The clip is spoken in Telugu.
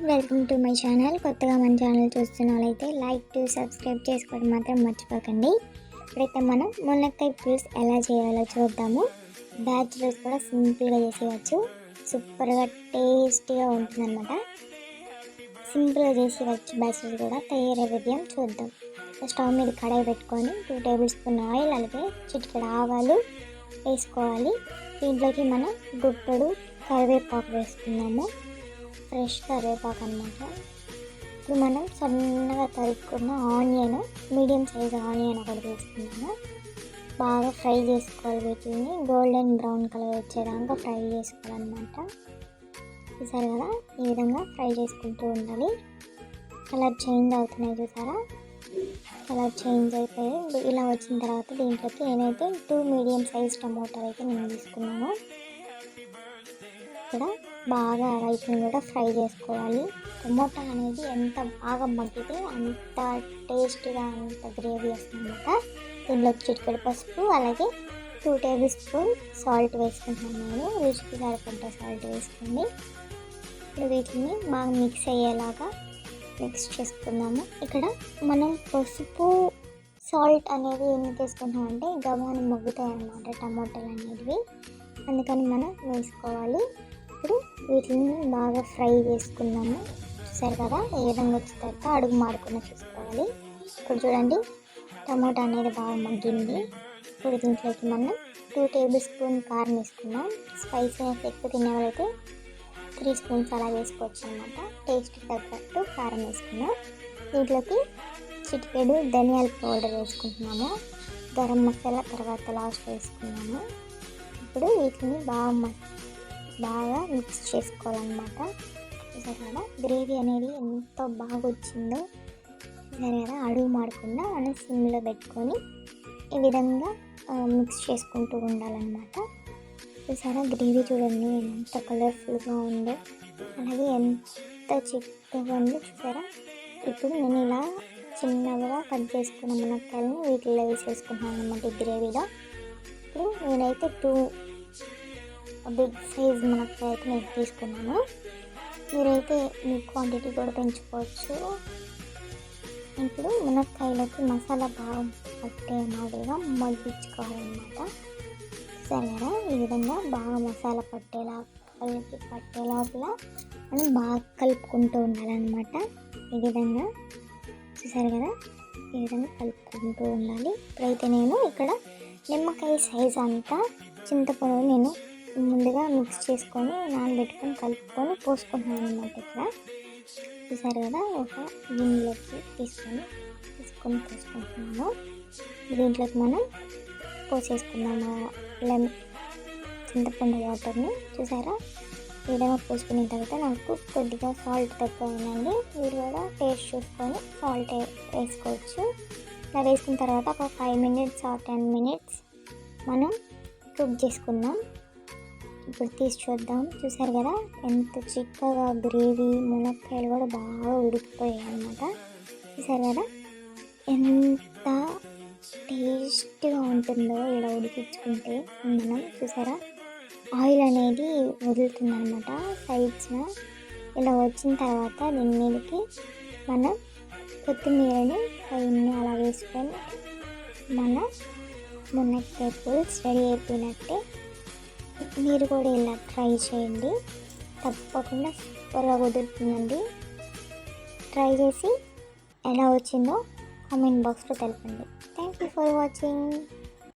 Welcome to my channel. కొత్తగా మన ఛానల్ చూస్తున్న వాళ్ళైతే లైక్ సబ్స్క్రైబ్ చేసుకోవడం మాత్రం మర్చిపోకండి. ఇప్పుడైతే మనం మునక్కాయ పులుసు ఎలా చేయాలో చూద్దాము. బ్యాచిలర్స్ కూడా సింపుల్గా చేసేయచ్చు, సూపర్గా టేస్టీగా ఉంటుందన్నమాట. సింపుల్గా చేసేయచ్చు బ్యాచిలర్స్ కూడా. తయారయ్యే విధానం చూద్దాం. స్టవ్ మీద కడాయి పెట్టుకొని 2 టేబుల్ స్పూన్ ఆయిల్, అలాగే చిటికెడు ఆవాలు వేసుకోవాలి. దీంట్లోకి మనం గుప్పెడు కరివేపాకు వేసుకున్నాము, ఫ్రెష్ కరివేపాకు అనమాట. ఇప్పుడు మనం సన్నగా తరుక్కున్న ఆనియన్, మీడియం సైజ్ ఆనియన్ ఒకటి వేసుకున్నాము. బాగా ఫ్రై చేసుకోవాలి. వీటిని గోల్డెన్ బ్రౌన్ కలర్ వచ్చేదాకా ఫ్రై చేసుకోవాలన్నమాట. చూసారు కదా, ఈ విధంగా ఫ్రై చేసుకుంటూ ఉండాలి. కలర్ చేంజ్ అవుతున్నాయి చూసారా, కలర్ చేంజ్ అయిపోయి ఇలా వచ్చిన తర్వాత దీంట్లోకి నేనైతే 2 మీడియం సైజ్ టమోటాలు అయితే నేను తీసుకున్నాను. ఇక్కడ బాగా రైస్ని కూడా ఫ్రై చేసుకోవాలి. టమోటా అనేది ఎంత బాగా మగ్గితే అంత టేస్ట్గా, అంత గ్రేవీ వస్తుందన్నమాట. దీంట్లోకి చిటికెడు పసుపు, అలాగే 2 టేబుల్ స్పూన్ సాల్ట్ వేసుకుంటున్నాను నేను. రుచికి సరిపడ్డ సాల్ట్ వేసుకోండి. ఇప్పుడు వీటిని బాగా మిక్స్ అయ్యేలాగా మిక్స్ చేసుకుందాము. ఇక్కడ మనం పసుపు సాల్ట్ అనేది ఎందుకు వేసుకుంటామంటే గబాను మగ్గుతాయి అన్నమాట టమోటాలు అనేవి, అందుకని మనం వేసుకోవాలి. ఇప్పుడు వీటిని బాగా ఫ్రై చేసుకున్నాము. చూసారు కదా, ఏ విధంగా వచ్చిన తర్వాత అడుగు మాడకుండా చూసుకోవాలి. ఇప్పుడు చూడండి, టమోటా అనేది బాగా మగ్గింది. ఇప్పుడు దీంట్లోకి మనం 2 టేబుల్ స్పూన్ కారం వేసుకున్నాం. స్పైసీనెస్ ఎక్కువ తినేవాళ్ళైతే 3 స్పూన్స్ అలా వేసుకోవచ్చు అనమాట. టేస్ట్ తగ్గట్టు కారం వేసుకున్నాం. దీంట్లోకి చిటికెడు ధనియాల పౌడర్ వేసుకుంటున్నాము. గరం మసాలా తర్వాత లాస్ట్ వేసుకున్నాము. ఇప్పుడు వీటిని బాగా మిక్స్ చేసుకోవాలన్నమాట. చూసారు కదా, గ్రేవీ అనేది ఎంతో బాగా వచ్చిందో. చూసారు కదా, అడుగు మాడకుండా మనం సిమ్లో పెట్టుకొని ఈ విధంగా మిక్స్ చేసుకుంటూ ఉండాలన్నమాట. చూసారా, గ్రేవీ చూడండి ఎంత కలర్ఫుల్గా ఉందో, అలాగే ఎంత చిక్కగా ఉందో. చూసారా, ఇప్పుడు నేను ఇలా చిన్నగా కట్ చేసుకున్న మునక్కాయలని వీటిల్లో వేసేసుకుంటున్నాను అన్నమాట ఈ గ్రేవీలో. ఇప్పుడు నేనైతే 2 బిగ్ సైజ్ మునక్కాయ అయితే నేను తీసుకున్నాను. మీరైతే మీ క్వాంటిటీ కూడా పెంచుకోవచ్చు. ఇప్పుడు మునక్కాయలకి మసాలా బాగా పట్టే మాదిరిగా మగ్గించుకోవాలన్నమాట. సరేనా, ఈ విధంగా బాగా మసాలా పట్టే లోపల మనం బాగా కలుపుకుంటూ ఉండాలన్నమాట. ఈ విధంగా చూసారు కదా, ఈ విధంగా కలుపుకుంటూ ఉండాలి. ఇప్పుడైతే నేను ఇక్కడ నిమ్మకాయ సైజ్ అంతా చింతపండు నేను ముందుగా మిక్స్ చేసుకొని నానబెట్టుకొని కలుపుకొని పోసుకుంటున్నాను అన్నమాట. ఇక్కడ చూసారు కదా, ఒక గిన్నెలోకి తీసుకొని పోసుకుంటున్నాను. దీంట్లోకి మనం పోసేసుకున్నాము చింతపండు వాటర్ని. చూసారా, ఈ విధంగా పోసుకున్న తర్వాత నాకు కొద్దిగా సాల్ట్ తక్కువ అయిందండి. మీరు కూడా టేస్ట్ చూసుకొని సాల్ట్ వేసుకోవచ్చు. ఇలా వేసుకున్న తర్వాత ఒక 5 మినిట్స్ ఆర్ 10 మినిట్స్ మనం కుక్ చేసుకుందాం. ఇప్పుడు తీసి చూద్దాం. చూసారు కదా, ఎంత చిక్కగా గ్రేవీ, మునక్కాయలు కూడా బాగా ఉడికిపోయాయి అన్నమాట. చూసారు కదా, ఎంత టేస్ట్గా ఉంటుందో ఇలా ఉడికించుకుంటే మనం. చూసారా, ఆయిల్ అనేది వదులుతుందన్నమాట సైడ్స్న. ఇలా వచ్చిన తర్వాత దీని మీదకి మనం కొత్తిమీరని పైన అలా వేసుకొని మన మునక్కాయ పులుసు రెడీ అయిపోయినట్టే. మీరు కూడా ఇలా ట్రై చేయండి, తప్పకుండా సూపర్గా కుదురుతుందండి. ట్రై చేసి ఎలా వచ్చిందో కామెంట్ బాక్స్లో తెలపండి. Thank you for watching.